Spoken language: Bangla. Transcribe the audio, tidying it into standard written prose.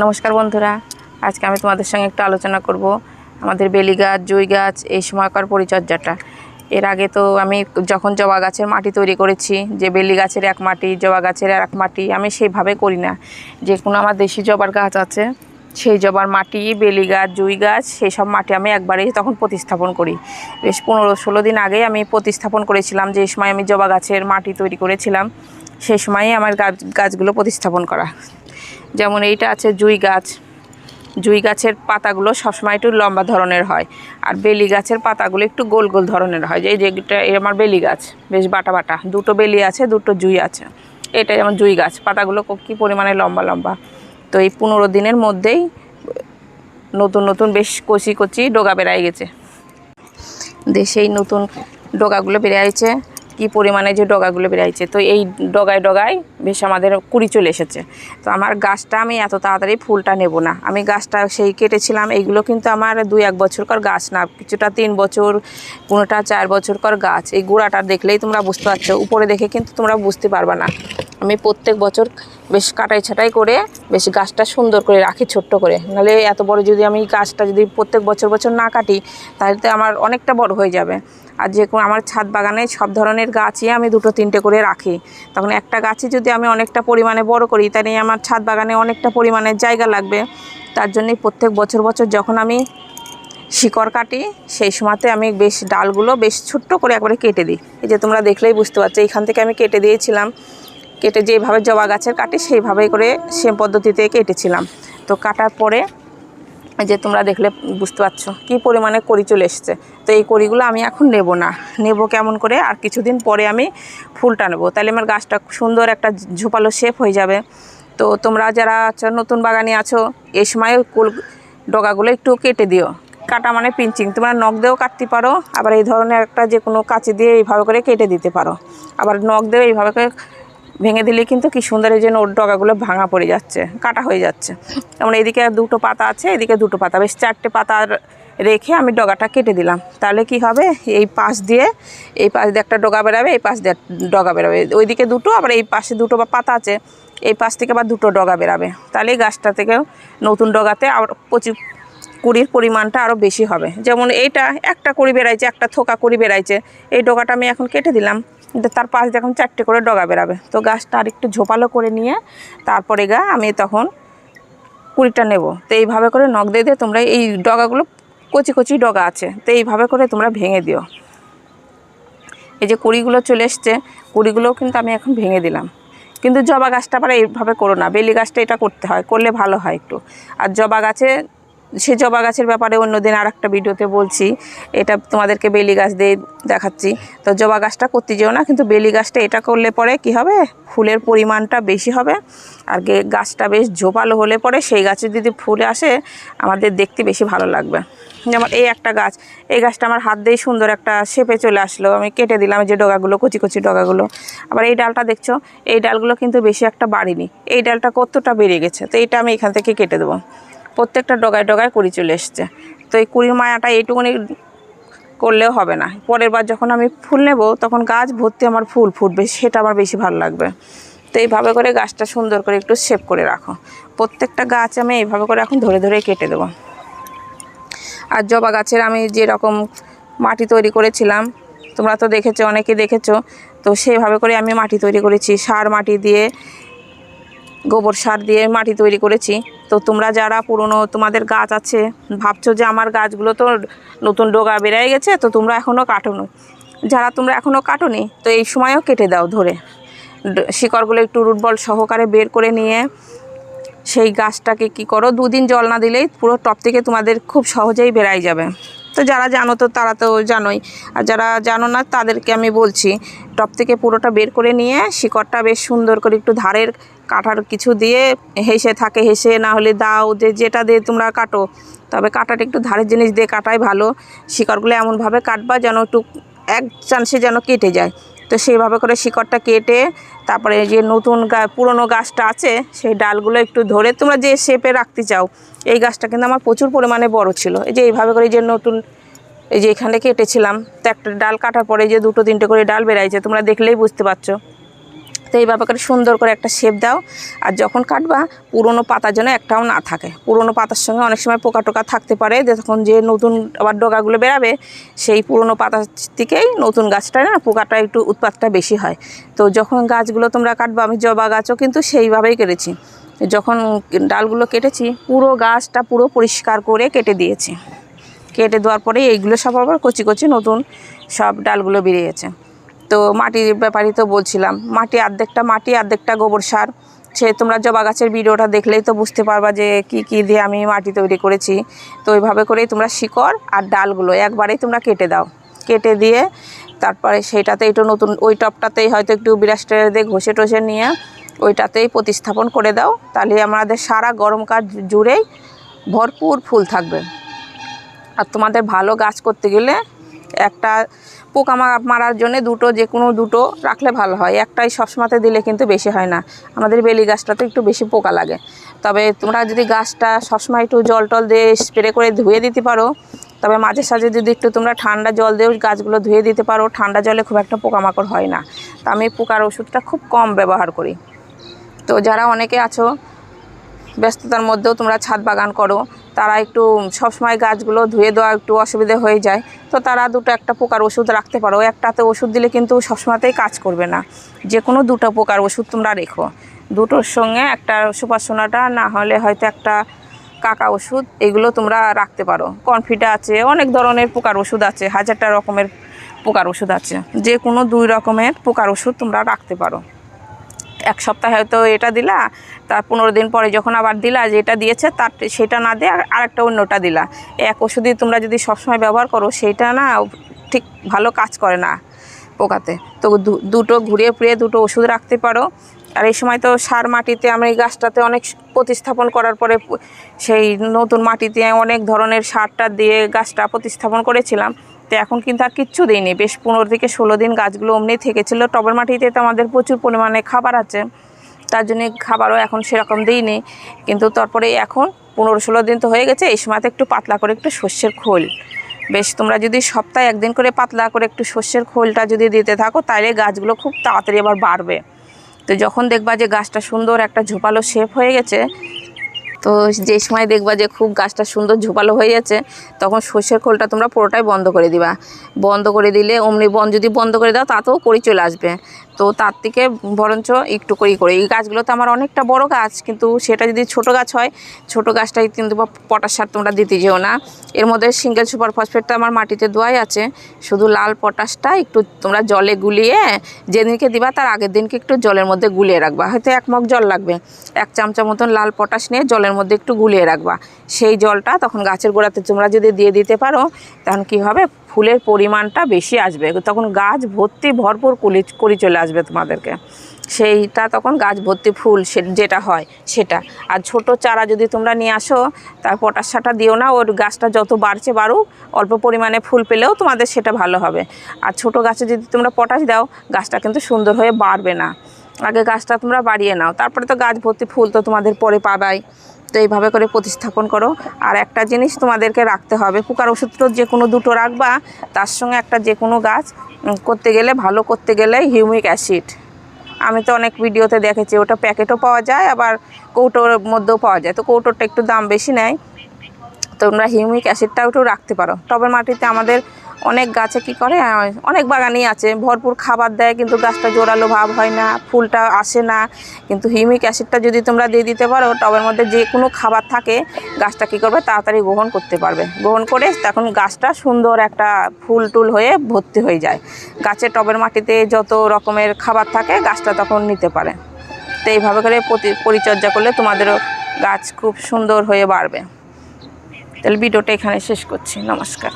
নমস্কার বন্ধুরা, আজকে আমি তোমাদের সঙ্গে একটু আলোচনা করব আমাদের বেলি গাছ, জুঁই গাছ এই সময়কার পরিচর্যাটা। এর আগে তো আমি যখন জবা গাছের মাটি তৈরি করেছি, যে বেলি গাছের এক মাটি, জবা গাছের এক মাটি, আমি সেইভাবে করি না। যে কোনো আমার দেশি জবার গাছ আছে, সেই জবার মাটি, বেলি গাছ, জুঁই গাছ, সেই সব মাটি আমি একবারেই তখন প্রতিস্থাপন করি। বেশ 15-16 দিন আগেই আমি প্রতিস্থাপন করেছিলাম। যে সময় আমি জবা গাছের মাটি তৈরি করেছিলাম, সেই সময়ই আমার গাছগুলো প্রতিস্থাপন করা। যেমন এইটা আছে জুঁই গাছ। জুঁই গাছের পাতাগুলো সবসময় একটু লম্বা ধরনের হয়, আর বেলি গাছের পাতাগুলো একটু গোল গোল ধরনের হয়। যেটা আমার বেলি গাছ, বেশ বাটা বাটা, দুটো বেলি আছে, দুটো জুঁই আছে। এটা যেমন জুঁই গাছ, পাতাগুলো কী পরিমাণে লম্বা লম্বা। তো এই 15 দিনের মধ্যেই নতুন নতুন বেশ কচি কচি ডগা বেরিয়ে গেছে। সেই নতুন ডগাগুলো বেরিয়েছে, কি পরিমাণে যে ডগাগুলো বেরিয়েছে। তো এই ডগায় ডগায় বেশ আমাদের কুড়ি চলে এসেছে। তো আমার গাছটা আমি এত তাড়াতাড়ি ফুলটা নেব না। আমি গাছটা সেই কেটেছিলাম, এইগুলো কিন্তু আমার 2-1 বছরকার গাছ না, কিছুটা 3 বছর, কোনোটা 4 বছরকার গাছ। এই গোড়াটা দেখলেই তোমরা বুঝতে পারছো, উপরে দেখে কিন্তু তোমরা বুঝতে পারবে না। আমি প্রত্যেক বছর বেশ কাটাই ছাটাই করে বেশ গাছটা সুন্দর করে রাখি, ছোট্ট করে। নাহলে এত বড় যদি আমি গাছটা যদি প্রত্যেক বছর বছর না কাটি, তাহলে তো আমার অনেকটা বড় হয়ে যাবে। আর যে কোনো আমার ছাদ বাগানে সব ধরনের গাছই আমি 2-3টে করে রাখি। তখন একটা গাছই যদি আমি অনেকটা পরিমাণে বড় করি, তাই নিয়ে আমার ছাদ বাগানে অনেকটা পরিমাণে জায়গা লাগবে। তার জন্যই প্রত্যেক বছর বছর যখন আমি শিকড় কাটি, সেই সময়তে আমি বেশ ডালগুলো বেশ ছোট্ট করে একবারে কেটে দিই। এই যে তোমরা দেখলেই বুঝতে পারছো, এইখান থেকে আমি কেটে দিয়েছিলাম। কেটে যেভাবে জবা গাছের কাটি সেইভাবেই করে সেম পদ্ধতিতে কেটেছিলাম। তো কাটার পরে যে তোমরা দেখলে বুঝতে পারছো কী পরিমাণে কড়ি চলে এসছে। তো এই কড়িগুলো আমি এখন নেব না। নেব কেমন করে, আর কিছুদিন পরে আমি ফুলটা নেব, তাহলে আমার গাছটা সুন্দর একটা ঝোপালো শেপ হয়ে যাবে। তো তোমরা যারা নতুন বাগানি আছো, এই সময় ডগাগুলো একটু কেটে দিও। কাটা মানে পিঞ্চিং, তোমরা নখ দিয়েও কাটতে পারো, আবার এই ধরনের একটা যে কোনো কাঁচি দিয়ে এইভাবে করে কেটে দিতে পারো। আবার নখ দিয়েও এইভাবে করে ভেঙে দিলে কিন্তু কি সুন্দর এই যে ওর ডগাগুলো ভাঙা পড়ে যাচ্ছে, কাটা হয়ে যাচ্ছে। যেমন এইদিকে 2টো পাতা আছে, এদিকে 2টো পাতা, বেশ 4টে পাতা রেখে আমি ডগাটা কেটে দিলাম। তাহলে কি হবে, এই পাশ দিয়ে একটা ডগা বেরাবে, এই পাশ দিয়ে ডগা বেরাবে, ওইদিকে 2টো, আবার এই পাশে 2টো পাতা আছে, এই পাশ থেকে আবার 2টো ডগা বেরাবে। তাহলে এই গাছটা থেকেও নতুন ডগাতে আবার কুড়ির পরিমাণটা আরও বেশি হবে। যেমন এইটা একটা কুড়ি বেরাইছে, একটা থোকা কুড়ি বেরাইছে, এই ডগাটা আমি এখন কেটে দিলাম, তার পাশ দিয়ে এখন 4টে করে ডগা বেরাবে। তো গাছটা আর একটু ঝোপালো করে নিয়ে তারপরে আমি তখন কুড়িটা নেব। তো এইভাবে করে নখ দিয়ে দিয়ে তোমরা এই ডগাগুলো, কচি কচি ডগা আছে, তো এইভাবে করে তোমরা ভেঙে দিও। এই যে কুড়িগুলো চলে এসছে, কুড়িগুলোও কিন্তু আমি এখন ভেঙে দিলাম। কিন্তু জবা গাছটা আবার এইভাবে করো না, বেলি গাছটা এটা করতে হয়, করলে ভালো হয় একটু। আর জবা গাছের ব্যাপারে অন্যদিন আর একটা ভিডিওতে বলছি, এটা তোমাদেরকে বেলি গাছ দিয়ে দেখাচ্ছি। তো জবা গাছটা করতে যেও না, কিন্তু বেলি গাছটা এটা করলে পরে কি হবে, ফুলের পরিমাণটা বেশি হবে। আর গাছটা বেশ ঝোপালো হলে পরে সেই গাছে যদি ফুল আসে, আমাদের দেখতে বেশি ভালো লাগবে। যেমন এই একটা গাছ, এই গাছটা আমার হাত দিয়েই সুন্দর একটা শেপে চলে আসলো, আমি কেটে দিলাম যে ডগাগুলো, কচি কচি ডগাগুলো। আবার এই ডালটা দেখছো, এই ডালগুলো কিন্তু বেশি একটা বাড়েনি, এই ডালটা কতটা বেড়ে গেছে। তো এইটা আমি এখান থেকে কেটে দেবো। প্রত্যেকটা ডগায় ডগায় কুড়ি চলে এসছে। তো এই কুড়ির মায়াটা এইটুকুনি করলেও হবে না, পরের বার যখন আমি ফুল নেব তখন গাছ ভর্তি আমার ফুল ফুটবে, সেটা আমার বেশি ভালো লাগবে। তো এইভাবে করে গাছটা সুন্দর করে একটু শেপ করে রাখো। প্রত্যেকটা গাছ আমি এইভাবে করে এখন ধরে ধরে কেটে দেবো। আর জবা গাছের আমি যেরকম মাটি তৈরি করেছিলাম, তোমরা তো দেখেছো, অনেকে দেখেছো। তো সেইভাবে করে আমি মাটি তৈরি করেছি, সার মাটি দিয়ে, গোবর সার দিয়ে মাটি তৈরি করেছি। তো তোমরা যারা পুরনো তোমাদের গাছ আছে, ভাবছো যে আমার গাছগুলো তো নতুন ডগা বেরিয়ে গেছে, তো তোমরা এখনও কাটোনি। যারা তোমরা এখনও কাটোনি, তো এই সময়ও কেটে দাও ধরে। শিকড়গুলো একটু রুটবল সহকারে বের করে নিয়ে সেই গাছটাকে কি করো, 2 দিন জল না দিলেই পুরো টপ থেকে তোমাদের খুব সহজেই বেরাই যাবে। তো যারা জানো তো তারা তো জানোই, আর যারা জানো না তাদেরকে আমি বলছি, টপ থেকে পুরোটা বের করে নিয়ে শিকড়টা বেশ সুন্দর করে একটু ধারের কাটার কিছু দিয়ে, হেসে না হলে দাও, যেটা দিয়ে তোমরা কাটো, তবে কাটাটা একটু ধারের জিনিস দিয়ে কাটাই ভালো। শিকড়গুলো এমনভাবে কাটবা যেন একটু এক চান্সে যেন কেটে যায়। তো সেইভাবে করে শিকড়টা কেটে তারপরে যে নতুন পুরনো গাছটা আছে, সেই ডালগুলো একটু ধরে তোমরা যে শেপে রাখতে চাও। এই গাছটা কিন্তু আমার প্রচুর পরিমাণে বড় ছিল, এই যে এইভাবে করে যে নতুন, এই যে এখানে কেটেছিলাম, তো একটা ডাল কাটার পরে যে 2-3টে করে ডাল বেরাইছে, তোমরা দেখলেই বুঝতে পারছো। তো এইভাবে করে সুন্দর করে একটা শেপ দাও। আর যখন কাটবা পুরনো পাতা যেন একটাও না থাকে। পুরনো পাতার সঙ্গে অনেক সময় পোকা টোকা থাকতে পারে, তখন যে নতুন আবার ডগাগুলো বেরাবে সেই পুরনো পাতার থেকেই নতুন গাছটা না পোকাটা একটু উৎপাতটা বেশি হয়। তো যখন গাছগুলো তোমরা কাটবা, আমি জবা গাছও কিন্তু সেইভাবেই কেটেছি। যখন ডালগুলো কেটেছি পুরো গাছটা পুরো পরিষ্কার করে কেটে দিয়েছি। কেটে দেওয়ার পরে এইগুলো সব আবার কচি কচি নতুন সব ডালগুলো বেরিয়েছে। তো মাটির ব্যাপারই তো বলছিলাম, মাটি অর্ধেকটা গোবর সার। সে তোমরা জবা গাছের ভিডিওটা দেখলেই তো বুঝতে পারবা যে কি দিয়ে আমি মাটি তৈরি করেছি। তো ওইভাবে করেই তোমরা শিকড় আর ডালগুলো একবারেই তোমরা কেটে দাও। কেটে দিয়ে তারপরে সেইটাতে একটু নতুন ওই টপটাতেই হয়তো একটু বিরাস্টার দিয়ে ঘষে টষে নিয়ে ওইটাতেই প্রতিস্থাপন করে দাও। তাহলে আমাদের সারা গরমকাল জুড়েই ভরপুর ফুল থাকবে। আর তোমাদের ভালো গাছ করতে গেলে একটা পোকা মারার জন্য যে কোনো দুটো রাখলে ভালো হয়। একটাই সবসময়তে দিলে কিন্তু বেশি হয় না। আমাদের বেলি গাছটাতে একটু বেশি পোকা লাগে। তবে তোমরা যদি গাছটা সবসময় একটু জল টল দিয়ে স্প্রে করে ধুয়ে দিতে পারো, তবে মাঝে সাঝে যদি একটু তোমরা ঠান্ডা জল দিয়েও গাছগুলো ধুয়ে দিতে পারো, ঠান্ডা জলে খুব একটা পোকামাকড় হয় না। তো আমি পোকার ওষুধটা খুব কম ব্যবহার করি। তো যারা অনেকে আছো ব্যস্ততার মধ্যেও তোমরা ছাদ বাগান করো, তারা একটু সবসময় গাছগুলো ধুয়ে দেওয়া একটু অসুবিধা হয়ে যায়। তো তারা দুটো একটা পোকার ওষুধ রাখতে পারো। একটাতে ওষুধ দিলে কিন্তু সবসময়তেই কাজ করবে না। যে কোনো দুটো পোকার ওষুধ তোমরা রেখো। দুটোর সঙ্গে একটা সুপার সোনাটা, না হলে হয়তো একটা কাকা ওষুধ, এগুলো তোমরা রাখতে পারো। কনফিডা আছে, অনেক ধরনের পোকার ওষুধ আছে, হাজারটা রকমের পোকার ওষুধ আছে। যে কোনো 2 রকমের পোকার ওষুধ তোমরা রাখতে পারো। এক সপ্তাহ হয়তো এটা দিলা, তার 15 দিন পরে যখন আবার দিলা যে এটা দিয়েছে তার সেটা না দিয়ে আরেকটা অন্যটা দিলা। এক ওষুধই তোমরা যদি সবসময় ব্যবহার করো, সেইটা না ঠিক ভালো কাজ করে না পোকাতে। তো দুটো ঘুরিয়ে ফিরিয়ে দুটো ওষুধ রাখতে পারো। আর এই সময় তো সার মাটিতে আমি এই গাছটাতে অনেক প্রতিস্থাপন করার পরে সেই নতুন মাটিতে অনেক ধরনের সারটা দিয়ে গাছটা প্রতিস্থাপন করেছিলাম। তো এখন কিন্তু আর কিচ্ছু দিইনি। বেশ 15 থেকে 16 দিন গাছগুলো অমনি থেকেছিল। টবের মাটিতে তো আমাদের প্রচুর পরিমাণে খাবার আছে, তার জন্য খাবারও এখন সেরকম দিইনি। কিন্তু তারপরে এখন 15-16 দিন তো হয়ে গেছে, এই সময়তে একটু পাতলা করে একটু সর্ষের খোল, বেশ তোমরা যদি সপ্তাহে একদিন করে পাতলা করে একটু সর্ষের খোলটা যদি দিতে থাকো, তাহলে গাছগুলো খুব তাড়াতাড়ি আবার বাড়বে। তো যখন দেখবা যে গাছটা সুন্দর একটা ঝোপালো শেপ হয়ে গেছে, তো যে সময় দেখবা যে খুব গাছটা সুন্দর ঝোপালো হয়ে যাচ্ছে, তখন সর্ষের খোলটা তোমরা পুরোটাই বন্ধ করে দিবা। বন্ধ করে দিলে অমনি যদি বন্ধ করে দাও তাতেও কড়ি চলে আসবে। তো তার থেকে বরঞ্চ একটু করে এই গাছগুলোতে আমার অনেকটা বড় গাছ, কিন্তু সেটা যদি ছোট গাছ হয়, ছোট গাছটাই কিন্তু পটাশ সার তোমরা দিতে যেও না। এর মধ্যে সিঙ্গেল সুপার ফসফেটটা আমার মাটিতে দেওয়াই আছে। শুধু লাল পটাশটা একটু তোমরা জলে গুলিয়ে যেদিনকে দিবা তার আগের দিনকে একটু জলের মধ্যে গুলিয়ে রাখবা। হয়তো 1 মগ জল লাগবে, 1 চামচা মতন লাল পটাশ নিয়ে জলের মধ্যে একটু গুলিয়ে রাখবা। সেই জলটা তখন গাছের গোড়াতে তোমরা যদি দিয়ে দিতে পারো, তখন কি হবে, ফুলের পরিমাণটা বেশি আসবে। তখন গাছ ভর্তি ভরপুর কলি চলে আসবে তোমাদেরকে। সেইটা তখন গাছ ভর্তি ফুল যেটা হয় সেটা। আর ছোট চারা যদি তোমরা নিয়ে আসো, তার পটাশ সারটা দিও না। ওর গাছটা যত বাড়ছে বাড়ুক, অল্প পরিমাণে ফুল পেলেও তোমাদের সেটা ভালো হবে। আর ছোট গাছে যদি তোমরা পটাশ দাও, গাছটা কিন্তু সুন্দর হয়ে বাড়বে না। আগে গাছটা তোমরা বাড়িয়ে নাও, তারপরে তো গাছ ভর্তি ফুল তো তোমাদের পরে পাবাই। তো এইভাবে করে প্রতিস্থাপন করো। আর একটা জিনিস তোমাদেরকে রাখতে হবে, পোকার ওষুধ তো যে কোনো দুটো রাখবা, তার সঙ্গে একটা যে কোনো গাছ করতে গেলে ভালো করতে গেলে হিউমিক অ্যাসিড। আমি তো অনেক ভিডিওতে দেখেছি, ওটা প্যাকেটও পাওয়া যায়, আবার কৌটোর মধ্যেও পাওয়া যায়। তো কৌটোরটা একটু দাম বেশি নেয়। তোমরা হিউমিক অ্যাসিডটাও একটু রাখতে পারো। টবের মাটিতে আমাদের অনেক গাছে কি করে, অনেক বাগানই আছে, ভরপুর খাবার দেয়, কিন্তু গাছটা জোরালো ভাব হয় না, ফুলটা আসে না। কিন্তু হিউমিক অ্যাসিডটা যদি তোমরা দিয়ে দিতে পারো, টবের মধ্যে যে কোনো খাবার থাকে, গাছটা কী করবে, তাড়াতাড়ি গ্রহণ করতে পারবে। গ্রহণ করে তখন গাছটা সুন্দর একটা ফুল টুল হয়ে ভর্তি হয়ে যায়। গাছের টবের মাটিতে যত রকমের খাবার থাকে, গাছটা তখন নিতে পারে। তো এইভাবে করে পরিচর্যা করলে তোমাদেরও গাছ খুব সুন্দর হয়ে বাড়বে। তাহলে ভিডিওটা এখানে শেষ করছি। নমস্কার।